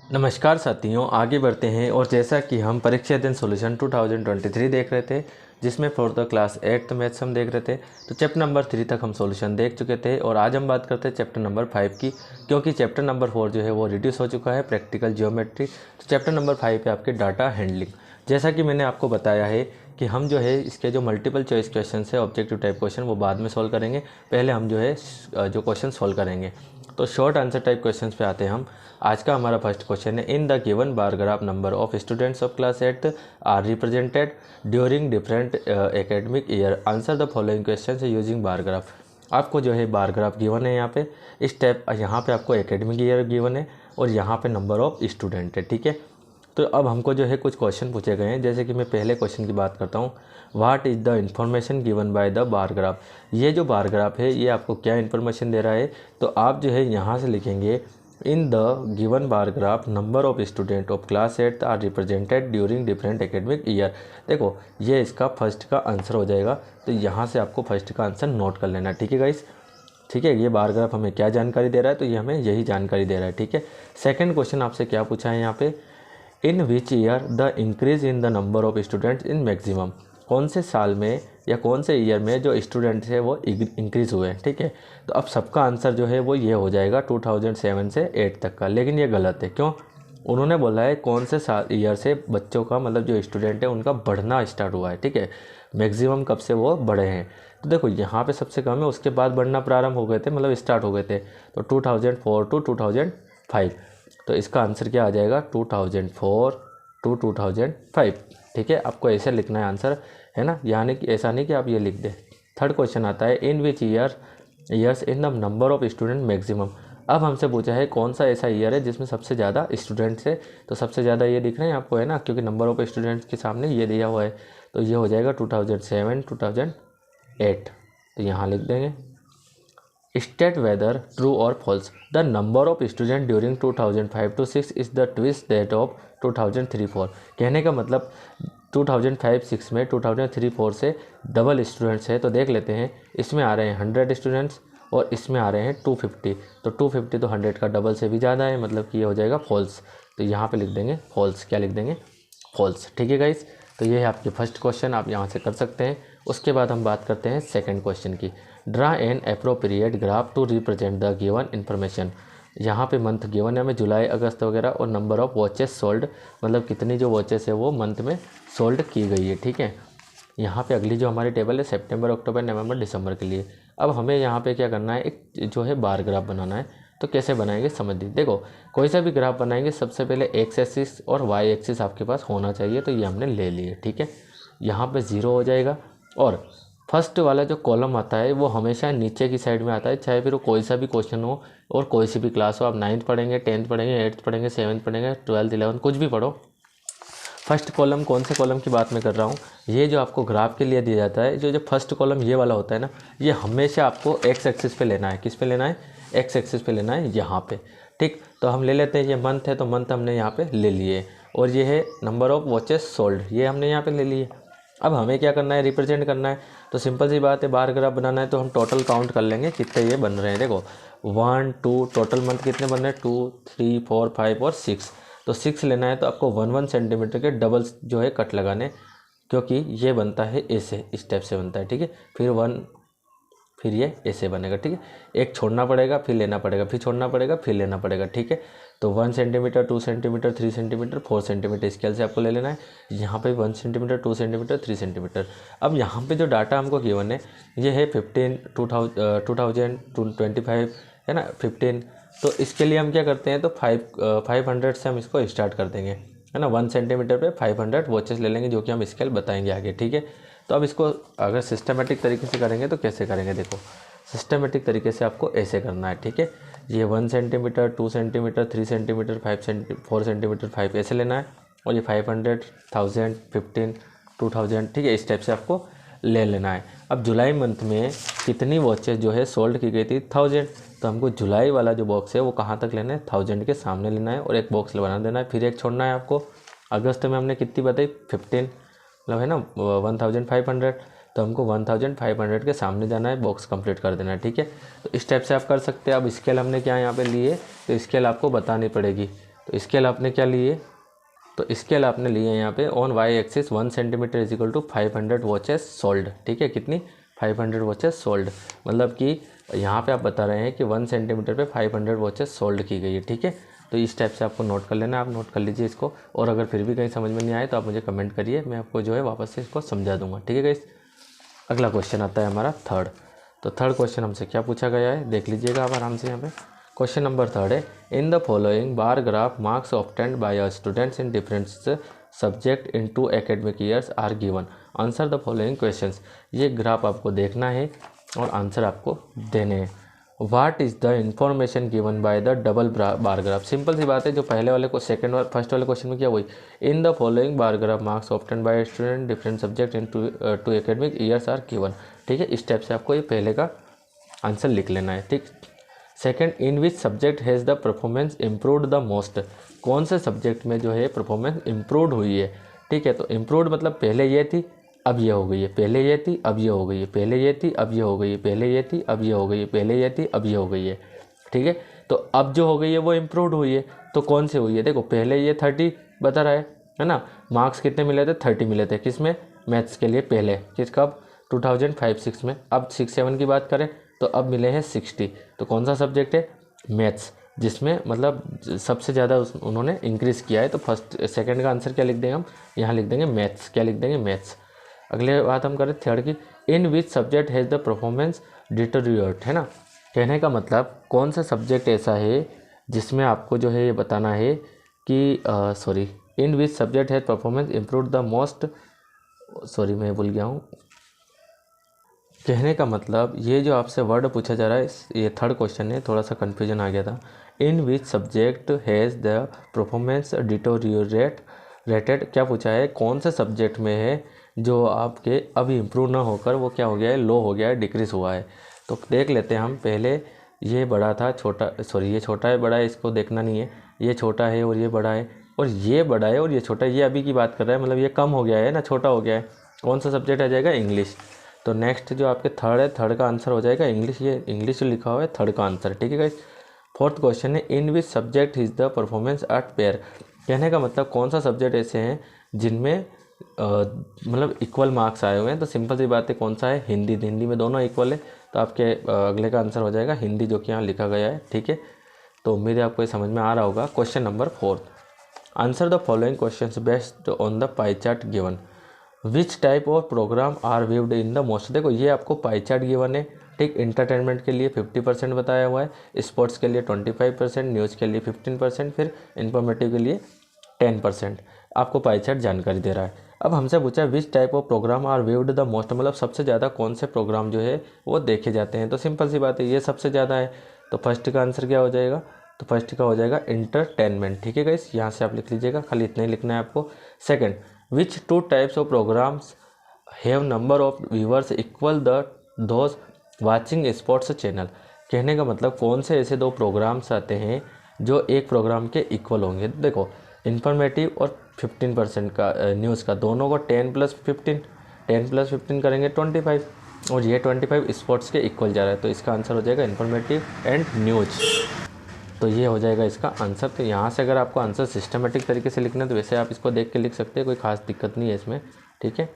नमस्कार साथियों, आगे बढ़ते हैं। और जैसा कि हम परीक्षा दिन सॉल्यूशन 2023 देख रहे थे, जिसमें for the class 8th maths हम देख रहे थे, तो चैप्टर नंबर 3 तक हम सॉल्यूशन देख चुके थे। और आज हम बात करते हैं चैप्टर नंबर 5 की, क्योंकि चैप्टर नंबर 4 जो है वो रिड्यूस हो चुका है, प्रैक्टिकल जियोमेट्री। तो चैप्टर नंबर 5 पे आपके डाटा हैंडलिंग। जैसा कि मैंने आपको बताया है कि हम जो है इसके जो मल्टीपल चॉइस क्वेश्चन है, ऑब्जेक्टिव टाइप क्वेश्चन, वो बाद में सॉल्व करेंगे। पहले हम जो है जो क्वेश्चन सॉल्व करेंगे। तो शॉर्ट आंसर टाइप क्वेश्चन पे आते हैं हम। आज का हमारा फर्स्ट क्वेश्चन है, in the given bar graph number of students of class 8 are represented during different academic year, answer the following question using bar graph. आपको जो है बार ग्राफ गिवन है यहाँ पे, स्टेप यहाँ पे आपको एकेडमिक ईयर गिवन है और यहाँ पे नंबर ऑफ स्टूडेंट है। ठीक है, तो अब हमको जो है कुछ क्वेश्चन पूछे गए हैं। जैसे कि मैं पहले क्वेश्चन की बात करता हूँ, what is the information given by the bar graph. ये जो बार ग्राफ है ये आपको क्या इन्फॉर्मेशन दे रहा है, तो आप जो है यहाँ से लिखेंगे, in the given bar graph number of student of class 8 are represented during different academic year. देखो ये इसका फर्स्ट का आंसर हो जाएगा, तो यहाँ से आपको फर्स्ट का आंसर नोट कर लेना। ठीक है गाइस, ठीक है। ये बार ग्राफ हमें क्या जानकारी दे रहा है, तो ये हमें यही जानकारी दे रहा है। ठीक है, सेकंड क्वेश्चन आपसे क्या पूछा है यहाँ पे, in which year the increase in the number of students in maximum. कौन से साल में या कौन से ईयर में जो स्टूडेंट्स है वो इंक्रीज हुए हैं। ठीक है, तो अब सबका आंसर जो है वो ये हो जाएगा 2007 से 8 तक का। लेकिन ये गलत है, क्यों? उन्होंने बोला है कौन से साल ईयर से बच्चों का, मतलब जो स्टूडेंट है उनका बढ़ना स्टार्ट हुआ है। ठीक है, मैक्सिमम कब से वो बढ़े हैं, तो देखो यहाँ पे सबसे कम है, उसके बाद बढ़ना प्रारंभ हो गए थे, मतलब स्टार्ट हो गए थे। तो 2004 टू 2005, तो इसका आंसर क्या आ जाएगा, 2004 टू 2005। ठीक है, आपको ऐसे लिखना है आंसर, है ना, यानी कि ऐसा नहीं कि आप ये लिख दें। थर्ड क्वेश्चन आता है, in which years in the number of student maximum. अब हमसे पूछा है कौन सा ऐसा ईयर है जिसमें सबसे ज़्यादा स्टूडेंट्स है, तो सबसे ज़्यादा ये दिख रहे हैं आपको, है ना, क्योंकि नंबर ऑफ स्टूडेंट्स के सामने ये दिया हुआ है। तो ये हो जाएगा 2007 2008, तो यहाँ लिख देंगे। स्टेट वेदर ट्रू और false, the number of student during 2005 to 6 is the twice that of 2003-4। कहने का मतलब 2005-6 में 2003-4 से डबल स्टूडेंट्स है। तो देख लेते हैं, इसमें आ रहे हैं 100 स्टूडेंट्स और इसमें आ रहे हैं 250। तो 250 तो 100 का डबल से भी ज़्यादा है, मतलब कि ये हो जाएगा फॉल्स। तो यहाँ पे लिख देंगे फॉल्स। क्या लिख देंगे, फॉल्स। ठीक है गाइस, तो ये है आपके फर्स्ट क्वेश्चन, आप यहाँ से कर सकते हैं। उसके बाद हम बात करते हैं सेकंड क्वेश्चन की, draw an appropriate graph to represent the given information. यहाँ पे मंथ गिवन है हमें, जुलाई अगस्त वगैरह, और नंबर ऑफ वॉचेस सोल्ड, मतलब कितनी जो वॉचेस है वो मंथ में सोल्ड की गई है। ठीक है, यहाँ पे अगली जो हमारी टेबल है सितंबर, अक्टूबर, नवंबर, दिसंबर के लिए। अब हमें यहाँ पे क्या करना है, एक जो है बार ग्राफ बनाना है। तो कैसे बनाएंगे समझ लीजिए। देखो कोई सा भी ग्राफ बनाएंगे, सबसे पहले एक्स एक्सिस और वाई एक्सिस आपके पास होना चाहिए, तो ये हमने ले लिए। ठीक है, यहाँ पे 0 हो जाएगा, और फर्स्ट वाला जो कॉलम आता है वो हमेशा नीचे की साइड में आता है, चाहे फिर वो कोई सा भी क्वेश्चन हो और कोई सी भी क्लास हो। आप 9th पढ़ेंगे, 10th पढ़ेंगे, 8th पढ़ेंगे, 7th पढ़ेंगे, 12th 11th कुछ भी पढ़ो, फर्स्ट कॉलम, कौन से कॉलम की बात मैं कर रहा हूँ, ये जो आपको ग्राफ के लिए दिया जाता है, जो फर्स्ट कॉलम ये वाला होता है ना, ये हमेशा आपको एक्स एक्सिस पे लेना है। किस पे लेना है, एक्स एक्सिस पे लेना है, यहाँ पे। ठीक, तो हम ले लेते हैं, ये मंथ है तो मंथ हमने यहाँ पे ले लिए, और ये है नंबर ऑफ वॉचेस सोल्ड, ये हमने यहाँ पे ले लिए। अब हमें क्या करना है, रिप्रेजेंट करना है। तो सिंपल सी बात है, बार ग्राफ बनाना है तो हम टोटल काउंट कर लेंगे कितने ये बन रहे हैं। देखो 1 2 टोटल मंथ कितने बन रहे हैं, 2 3 4 5 और 6। तो 6 लेना है तो आपको 1 सेंटीमीटर के डबल जो है कट लगाने, क्योंकि ये बनता है ऐसे, स्टेप से बनता है। ठीक है, फिर 1, फिर ये ऐसे बनेगा। ठीक है, एक छोड़ना पड़ेगा, फिर लेना पड़ेगा, फिर छोड़ना पड़ेगा, फिर लेना पड़ेगा। ठीक है, तो 1 centimetre, 2 centimetre, 3 centimetre, 4 centimetre scale से आपको ले लेना है। यहाँ पे 1 सेंटीमीटर, 2 सेंटीमीटर, 3 सेंटीमीटर। अब यहाँ पे जो डाटा हमको गिवन है ये है 15 2025, है ना, 15। तो इसके लिए हम क्या करते हैं, तो 500 से हम इसको स्टार्ट कर देंगे, है ना। 1 सेंटीमीटर पे 500 वॉचेस ले लेंगे, जो कि हम स्केल बताएंगे आगे। ठीक है, तो अब इसको अगर सिस्टमेटिक तरीके से करेंगे तो कैसे करेंगे, देखो सिस्टमेटिक तरीके से आपको ऐसे करना है। ठीक है, ये 1 सेंटीमीटर, 2 सेंटीमीटर, 3 सेंटीमीटर, 4 सेंटीमीटर, 5 ऐसे लेना है, और ये 500, 1000, 15, 2000, ठीक है, इस टाइप से आपको ले लेना है। अब जुलाई मंथ में कितनी वॉचेस जो है सोल्ड की गई थी, 1000। तो हमको जुलाई वाला जो बॉक्स है वो कहाँ तक लेना है, 1000 के सामने लेना है, और एक बॉक्स बना देना है, फिर एक छोड़ना है आपको। अगस्त में हमने कितनी बताई, 15, मतलब है ना 1500, तो हमको 1500 के सामने जाना है, बॉक्स कंप्लीट कर देना है। ठीक है, तो इस टाइप से आप कर सकते हैं। अब स्केल हमने क्या यहाँ पे लिए, तो स्केल आपको बतानी पड़ेगी। तो स्केल आपने क्या लिए, तो स्केल आपने लिए यहाँ पे on Y axis 1 centimetre is equal to 500 watches sold. ठीक है, कितनी 500 वॉचेस सोल्ड, मतलब कि यहाँ पे आप बता रहे हैं कि 1 सेंटीमीटर पे 500 वॉचेस सोल्ड की गई है। ठीक है, तो इस टाइप से आपको नोट कर लेना, आप नोट कर लीजिए इसको, और अगर फिर भी कहीं समझ में नहीं आए तो आप मुझे कमेंट करिए, मैं आपको जो है वापस से इसको समझा दूंगा। ठीक है गाइस, अगला क्वेश्चन आता है हमारा थर्ड। तो थर्ड क्वेश्चन हमसे क्या पूछा गया है, देख लीजिएगा आप आराम से यहाँ पे। क्वेश्चन नंबर थर्ड है, in the following bar graph marks obtained by a students in different subject in 2 academic years are given, answer the following questions. ये ग्राफ आपको देखना है और आंसर आपको देने हैं। What is the information given by the double bar graph. Simple सी बात है, जो पहले वाले को सेकंड और फर्स्ट वाले क्वेश्चन में क्या हुई, in the following bar graph marks obtained by student different subject in 2 academic years are given. ठीक है, इस स्टेप से आपको ये पहले का आंसर लिख लेना है। ठीक, second, in which subject has the performance improved the most. कौन से सब्जेक्ट में जो है परफॉर्मेंस इम्प्रूव्ड हुई है। ठीक है, तो इम्प्रूव्ड मतलब पहले ये थी अब ये हो गई है, पहले ये थी अब ये हो गई है, पहले ये थी अब ये हो गई है, पहले ये थी अब ये हो गई है, पहले ये थी अब ये हो गई है। ठीक है, तो अब जो हो गई है वो इम्प्रूव्ड हुई है, तो कौन सी हुई है, देखो पहले ये 30 बता रहा है ना, मार्क्स कितने मिले थे, 30 मिले थे, किसमें, मैथ्स के लिए पहले, किस कब 2005-6 में। अब 6-7 की बात करें तो अब मिले हैं 60, तो कौन सा सब्जेक्ट है, मैथ्स, जिसमें मतलब सबसे ज़्यादा उन्होंने इंक्रीज़ किया है। तो फर्स्ट सेकंड का आंसर क्या लिख देंगे हम, यहाँ लिख देंगे मैथ्स, क्या लिख देंगे, मैथ्स। अगले बात हम करें थर्ड की, in which subject has the performance deteriorate, है ना। कहने का मतलब कौन सा सब्जेक्ट ऐसा है जिसमें आपको जो है ये बताना है कि sorry, in which subject has performance improve the most, sorry मैं भूल गया हूँ। कहने का मतलब ये जो आपसे वर्ड पूछा जा रहा है, ये थर्ड क्वेश्चन है, थोड़ा सा कन्फ्यूजन आ गया था। In which subject has the performance deteriorated, क्या पूछा है, कौन से सब्जेक्ट में है जो आपके अभी इम्प्रूव ना होकर वो क्या हो गया है, लो हो गया है, डिक्रीज हुआ है। तो देख लेते हैं हम, पहले ये बड़ा था, छोटा, सॉरी ये छोटा है बड़ा है इसको देखना नहीं है, ये छोटा है और ये बड़ा है, और ये बड़ा है और ये छोटा है, ये अभी की बात कर रहा है, मतलब ये कम हो गया है ना, छोटा हो गया है। कौन सा सब्जेक्ट आ जाएगा, इंग्लिश। तो नेक्स्ट जो आपके थर्ड है, थर्ड का आंसर हो जाएगा इंग्लिश, ये इंग्लिश जो लिखा हुआ है थर्ड का आंसर। ठीक है गाइस, फोर्थ क्वेश्चन है, in which subject is the performance at par. कहने का मतलब कौन सा सब्जेक्ट ऐसे हैं जिनमें मतलब इक्वल मार्क्स आए हुए हैं। तो सिंपल सी बात है, कौन सा है, हिंदी। हिंदी में दोनों इक्वल है, तो आपके अगले का आंसर हो जाएगा हिंदी, जो कि यहाँ लिखा गया है। ठीक है, तो उम्मीद है आपको ये समझ में आ रहा होगा। Question number 4, answer the following question based on the pie chart given, which type of programme are viewed in the most. देखो ये आपको पाई चार्ट गिवन है। ठीक, इंटरटेनमेंट के लिए 50% बताया हुआ है, स्पोर्ट्स के लिए 25%, न्यूज़ के लिए 15%, फिर इन्फॉर्मेटिव के लिए 10% आपको पाई चार्ट जानकारी दे रहा है। अब हमसे पूछा which type of programme are viewed the most, मतलब सबसे ज़्यादा कौन से प्रोग्राम जो है वो देखे जाते हैं। तो सिंपल सी बात है, ये सबसे ज़्यादा है, तो फर्स्ट का आंसर क्या हो जाएगा, तो फर्स्ट का हो जाएगा इंटरटेनमेंट। ठीक है गाइस, यहाँ से आप लिख लीजिएगा, खाली इतना ही लिखना है आपको। Second, which 2 types of programmes have number of viewers equal the those watching sports channel. कहने का मतलब कौन से ऐसे 2 प्रोग्राम्स आते हैं जो एक प्रोग्राम के इक्वल होंगे। देखो इन्फॉर्मेटिव और 15% का न्यूज़ का, दोनों को 10 + 15, 10 + 15 करेंगे 25, और ये 25 स्पोर्ट्स के इक्वल जा रहा है, तो इसका आंसर हो जाएगा इन्फॉर्मेटिव एंड न्यूज़। तो ये हो जाएगा इसका आंसर। तो यहाँ से अगर आपको आंसर सिस्टमेटिक तरीके से लिखना है तो वैसे आप इसको देख के लिख सकते हैं, कोई खास दिक्कत नहीं है इसमें। ठीक है,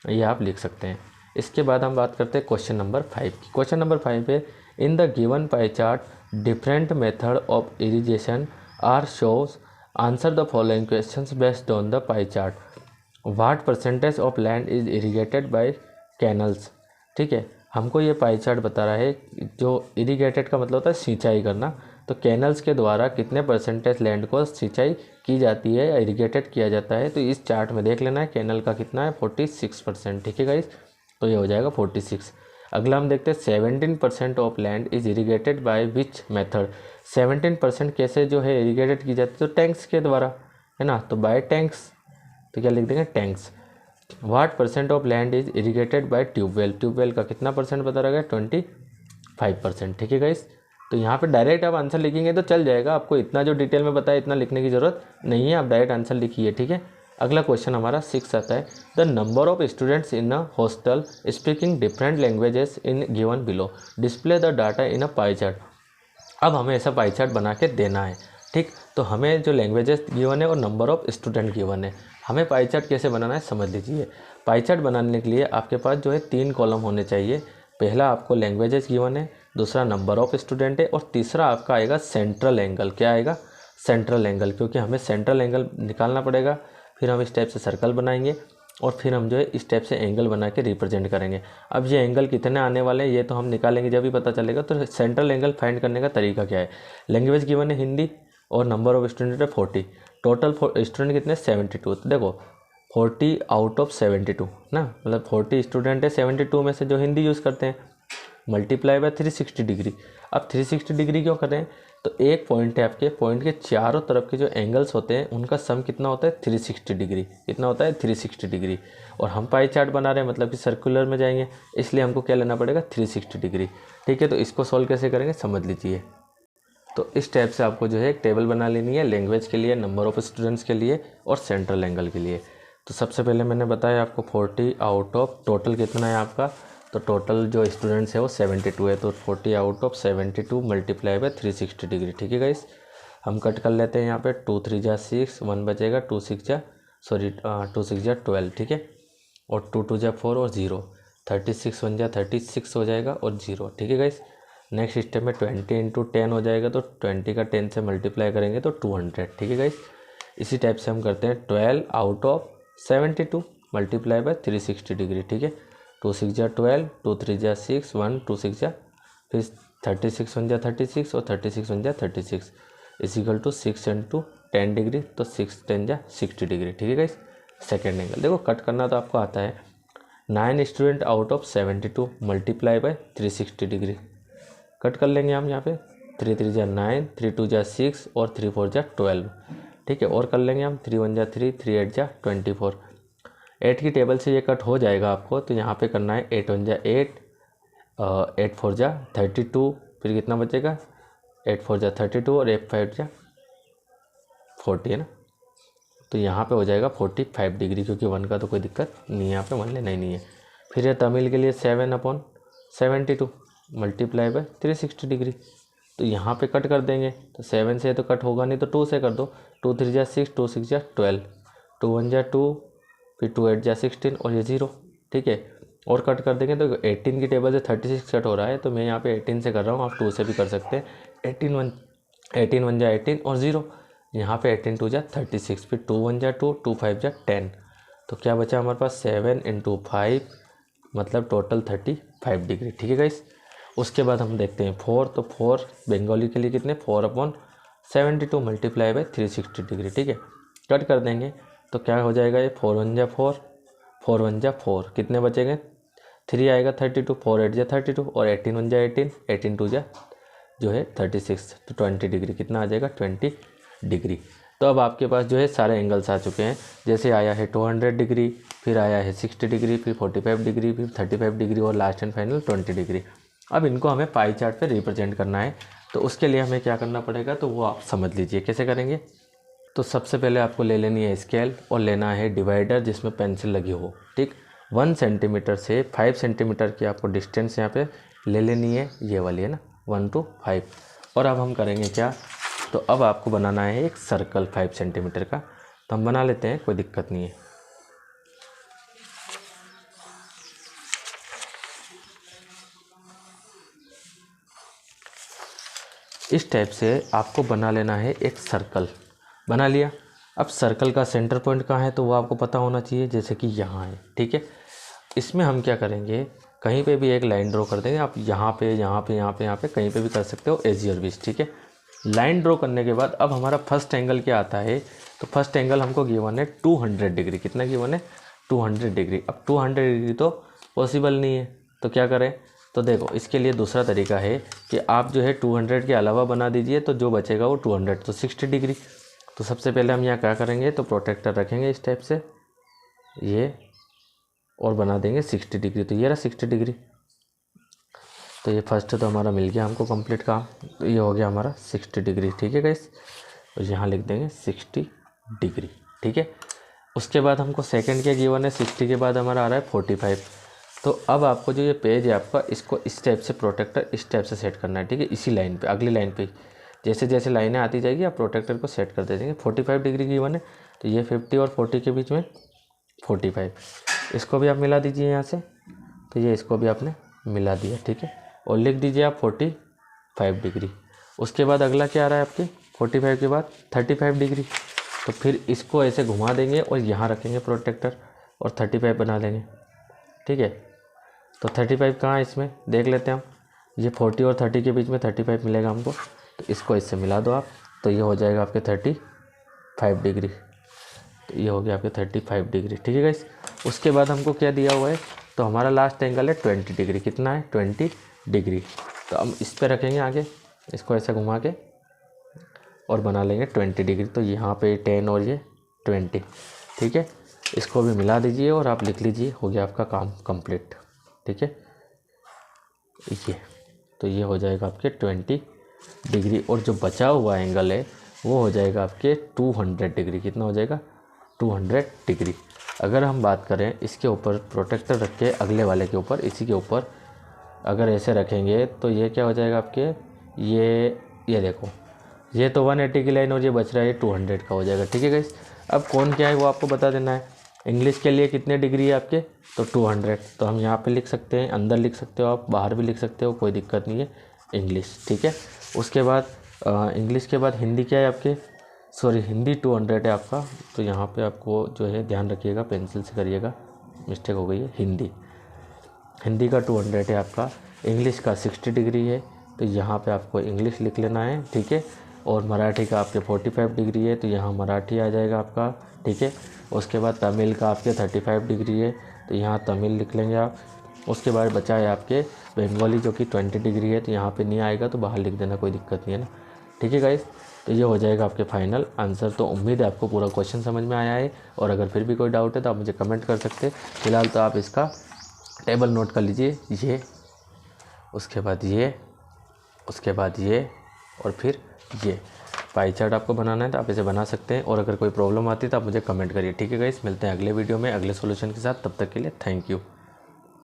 ये आप लिख सकते हैं। इसके बाद हम बात करते हैं क्वेश्चन नंबर 5 की। क्वेश्चन नंबर 5 है, in the given pie chart different method of irrigation are shows, answer the following questions based on the pie chart. What percentage of land is irrigated by canals. ठीक है, हमको ये pie chart बता रहा है, जो irrigated का मतलब होता है सिंचाई करना, तो कैनल्स के द्वारा कितने परसेंटेज लैंड को सिंचाई की जाती है या इरीगेटेड किया जाता है। तो इस चार्ट में देख लेना है, कैनल का कितना है 46%। ठीक है गाइस, तो ये हो जाएगा 46। अगला हम देखते हैं 17% of land is irrigated by which method. 17% कैसे जो है इरीगेटेड की जाती है, तो टैंक्स के द्वारा, है ना, तो बाय टैंक्स, तो क्या लिख देंगे, tanks. What percent of land is irrigated by tubewell, tubewell का कितना परसेंट बता रहा है, 25%। ठीक है गाइस, तो यहाँ पे डायरेक्ट आप आंसर लिखेंगे तो चल जाएगा, आपको इतना जो डिटेल में बताया इतना लिखने की ज़रूरत नहीं है, आप डायरेक्ट आंसर लिखिए। ठीक है, अगला क्वेश्चन हमारा 6 आता है, the number of students in a hostel speaking different languages in given below, display the data in a pie chart. अब हमें ऐसा पाई चार्ट बना के देना है। ठीक। तो हमें जो लैंग्वेजेस गिवन है और नंबर ऑफ़ स्टूडेंट गिवन है, हमें पाई चार्ट कैसे बनाना है समझ लीजिए। पाई चार्ट बनाने के लिए आपके पास जो है 3 कॉलम होने चाहिए। पहला आपको लैंग्वेजेस गिवन है, दूसरा नंबर ऑफ़ स्टूडेंट है और तीसरा आपका आएगा सेंट्रल एंगल। क्या आएगा? सेंट्रल एंगल, क्योंकि हमें सेंट्रल एंगल निकालना पड़ेगा। फिर हम इस टाइप से सर्कल बनाएंगे और फिर हम जो है इस टाइप से एंगल बना के रिप्रेजेंट करेंगे। अब ये एंगल कितने आने वाले हैं ये तो हम निकालेंगे जब भी पता चलेगा। तो सेंट्रल एंगल फाइंड करने का तरीका क्या है? लैंग्वेज गिवन है हिंदी और नंबर ऑफ स्टूडेंट है 40, टोटल स्टूडेंट कितने 72। तो देखो 40 आउट ऑफ 72 ना, मतलब 40 स्टूडेंट है, 72 में से जो हिंदी यूज़ करते हैं, मल्टीप्लाई बाय 360 डिग्री। अब 360 डिग्री क्यों करें? तो एक पॉइंट है आपके, पॉइंट के चारों तरफ के जो एंगल्स होते हैं उनका सम कितना होता है? 360 डिग्री। कितना होता है? 360 डिग्री। और हम पाई चार्ट बना रहे हैं मतलब कि सर्कुलर में जाएंगे, इसलिए हमको क्या लेना पड़ेगा? 360 डिग्री। ठीक है, तो इसको सॉल्व कैसे करेंगे समझ लीजिए। तो इस टाइप से आपको जो है एक टेबल बना लेनी है लैंग्वेज के लिए, नंबर ऑफ़ स्टूडेंट्स के लिए और सेंट्रल एंगल के लिए। तो सबसे पहले मैंने बताया आपको 40 आउट ऑफ टोटल कितना है आपका, तो टोटल जो स्टूडेंट्स है वो 72 है। तो 40 out of 72 multiply by 360 degree. ठीक है गाइस, हम कट कर लेते हैं यहाँ पे 2 3 जा 6, 1 बचेगा, 2 6 जा 12। ठीक है, और 2 2 जा 4 और 0, 36 1 जा 36 हो जाएगा और 0। ठीक है गाइस, नेक्स्ट स्टेप में 20 इंटू 10 हो जाएगा, तो 20 का 10 से मल्टीप्लाई करेंगे तो 200। ठीक है गाइस, इसी टाइप से हम करते हैं 12 out of 72 multiply by 360 degree. ठीक है, 2 6 जा 12, 2 3 जा 6, 1 2 6 जा, फिर 36 1 जा 36 और 36 1 जा 36 इजिकल टू 6 इंटू 10 डिग्री, तो 6 10 जा 60 डिग्री। ठीक है गाइस, सेकेंड एंगल देखो कट करना तो आपको आता है। 9 student out of 72 multiply by 360 degree. Cut कर लेंगे हम यहाँ पे, 3 3 जा 9, 3 2 जा 6 और 3 4 जा 12। ठीक है, और कर लेंगे हम 3 1 जा 3, 3 8 जा 24। 8 की टेबल से ये कट हो जाएगा आपको, तो यहाँ पे करना है 8 1 जा 8, 8 4 जा 32, फिर कितना बचेगा? 8 4 जा 32 और 8 5 जा 40 है ना, तो यहाँ पे हो जाएगा 45 डिग्री, क्योंकि 1 का तो कोई दिक्कत नहीं है, यहाँ पे 1 लेना ही नहीं है। फिर है तमिल के लिए 7/72 मल्टीप्लाई बाय 360 डिग्री। तो यहाँ पे कट कर देंगे, तो 7 से तो कट होगा नहीं, तो 2 से कर दो। 2 3 जा 6, 2 6 जा 12, 2 1 जा 2, फिर 2 8 जा 16 और ये 0। ठीक है, और कट कर देंगे तो 18 की टेबल से 36 कट हो रहा है, तो मैं यहाँ पे 18 से कर रहा हूँ, आप 2 से भी कर सकते हैं। 18 1 जा 18 और 0, यहाँ पे 18 2 जा 36, फिर 2 1 जा 2, 2 5 जा 10। तो क्या बचा हमारे पास? 7 इंटू 5 मतलब टोटल 35 डिग्री। ठीक है गाइस, उसके बाद हम देखते हैं 4, तो 4 बंगाली के लिए कितने? 4/72 मल्टीप्लाई बाय 360 डिग्री। ठीक है, कट कर देंगे तो क्या हो जाएगा? ये 4 1 जा 4, 4 1 जा 4, कितने बचेंगे? 3 आएगा 32, 4 8 जा 32 और 18 1 जा 18, 18 2 जा जो है 36, तो 20 डिग्री कितना आ जाएगा? 20 डिग्री। तो अब आपके पास जो है सारे एंगल्स आ चुके हैं। जैसे आया है 200 डिग्री, फिर आया है 60 डिग्री, फिर 45 डिग्री, फिर 35 डिग्री और लास्ट एंड फाइनल 20 डिग्री। अब इनको हमें पाई चार्ट पे रिप्रेजेंट करना है, तो उसके लिए हमें क्या करना पड़ेगा, तो वो आप समझ लीजिए कैसे करेंगे। तो सबसे पहले आपको ले लेनी है स्केल और लेना है डिवाइडर जिसमें पेंसिल लगी हो। ठीक, 1 सेंटीमीटर से 5 सेंटीमीटर की आपको डिस्टेंस यहाँ पे ले लेनी है, ये वाली है ना, 1 to 5। और अब हम करेंगे क्या, तो अब आपको बनाना है एक सर्कल 5 सेंटीमीटर का, तो हम बना लेते हैं, कोई दिक्कत नहीं है। इस टाइप से आपको बना लेना है एक सर्कल। बना लिया। अब सर्कल का सेंटर पॉइंट कहाँ है, तो वो आपको पता होना चाहिए, जैसे कि यहाँ है। ठीक है, इसमें हम क्या करेंगे, कहीं पे भी एक लाइन ड्रॉ कर देंगे। आप यहाँ पे यहाँ पे यहाँ पे यहाँ पे कहीं पे भी कर सकते हो, एज योर विश। ठीक है, लाइन ड्रॉ करने के बाद अब हमारा फर्स्ट एंगल क्या आता है, तो फर्स्ट एंगल हमको गिवन है 200 डिग्री। कितना गिवन है? 200 डिग्री। अब 200 डिग्री तो पॉसिबल नहीं है, तो क्या करें, तो देखो इसके लिए दूसरा तरीका है कि आप जो है 200 के अलावा बना दीजिए, तो जो बचेगा वो 200, तो 60 डिग्री। तो सबसे पहले हम यहाँ क्या करेंगे, तो प्रोटेक्टर रखेंगे इस टाइप से ये, और बना देंगे 60 डिग्री। तो ये रहा 60 डिग्री। तो ये फर्स्ट तो हमारा मिल गया हमको कंप्लीट काम, तो ये हो गया हमारा 60 डिग्री। ठीक है गाइस, तो यहाँ लिख देंगे 60 डिग्री। ठीक है, उसके बाद हमको सेकंड क्या गिवन है, 60 के बाद हमारा आ रहा है 45। तो अब आपको जो ये पेज है आपका, इसको इस टाइप से प्रोटेक्टर इस टाइप से सेट करना है। ठीक है, इसी लाइन पे, अगली लाइन पे। जैसे जैसे लाइनें आती जाएगी आप प्रोटेक्टर को सेट कर दे देंगे। 45 डिग्री गिवन है तो ये 50 और 40 के बीच में 45, इसको भी आप मिला दीजिए यहाँ से, तो ये इसको भी आपने मिला दिया, ठीक है। और लिख दीजिए आप 45 डिग्री। उसके बाद अगला क्या आ रहा है आपके 45 के बाद 35 डिग्री, तो फिर इसको ऐसे घुमा देंगे और यहाँ रखेंगे प्रोटेक्टर और 35 बना देंगे, ठीक है। तो 35 कहाँ है इसमें देख लेते हैं हम, ये 40 और 30 के बीच में 35 मिलेगा हमको, तो इसको इससे मिला दो आप, तो ये हो जाएगा आपके 35 डिग्री। तो ये हो गया आपके 35 डिग्री, ठीक है गाइस। उसके बाद हमको क्या दिया हुआ है, तो हमारा लास्ट एंगल है 20 डिग्री। कितना है 20 डिग्री। तो हम इस पर रखेंगे आगे, इसको ऐसे घुमा के और बना लेंगे 20 डिग्री। तो यहाँ पे 10 और ये 20, ठीक है। इसको भी मिला दीजिए और आप लिख लीजिए, हो गया आपका काम कंप्लीट, ठीक है। ये तो ये हो जाएगा आपके 20 डिग्री और जो बचा हुआ एंगल है वो हो जाएगा आपके 200 डिग्री। कितना हो जाएगा 200 डिग्री। अगर हम बात करें इसके ऊपर प्रोटेक्टर रख के अगले वाले के ऊपर, इसी के ऊपर अगर ऐसे रखेंगे तो ये क्या हो जाएगा आपके, ये देखो, ये तो 180 की लाइन और ये बच रहा है 200 का हो जाएगा, ठीक है गाइस। अब कौन क्या है वो आपको बता देना है। इंग्लिश के लिए कितने डिग्री है आपके, तो 200, तो हम यहाँ पे लिख सकते हैं, अंदर लिख सकते हो आप, बाहर भी लिख सकते हो, कोई दिक्कत नहीं है, इंग्लिश, ठीक है। उसके बाद इंग्लिश के बाद हिंदी क्या है आपके, सॉरी हिंदी 200 है आपका, तो यहाँ पे आपको जो है ध्यान रखिएगा, पेंसिल से करिएगा, मिस्टेक हो गई है। हिंदी का 200 है आपका। इंग्लिश का 60 डिग्री है, तो यहाँ पे आपको इंग्लिश लिख लेना है, ठीक है। और मराठी का आपके 45 डिग्री है, तो यहाँ मराठी आ जाएगा आपका, ठीक है। उसके बाद तमिल का आपके 35 डिग्री है, तो यहाँ तमिल लिख लेंगे आप। उसके बाद बचा है आपके बंगाली जो कि 20 डिग्री है, तो यहाँ पे नहीं आएगा तो बाहर लिख देना, कोई दिक्कत नहीं है ना, ठीक है गाइस। तो ये हो जाएगा आपके फाइनल आंसर। तो उम्मीद है आपको पूरा क्वेश्चन समझ में आया है, और अगर फिर भी कोई डाउट है तो आप मुझे कमेंट कर सकते हैं। फिलहाल तो आप इसका टेबल नोट कर लीजिए, ये, उसके बाद ये, उसके बाद ये, और फिर ये पाई चार्ट आपको बनाना है तो आप इसे बना सकते हैं। और अगर कोई प्रॉब्लम आती है तो आप मुझे कमेंट करिए, ठीक है गाइस। मिलते हैं अगले वीडियो में अगले सॉल्यूशन के साथ, तब तक के लिए थैंक यू।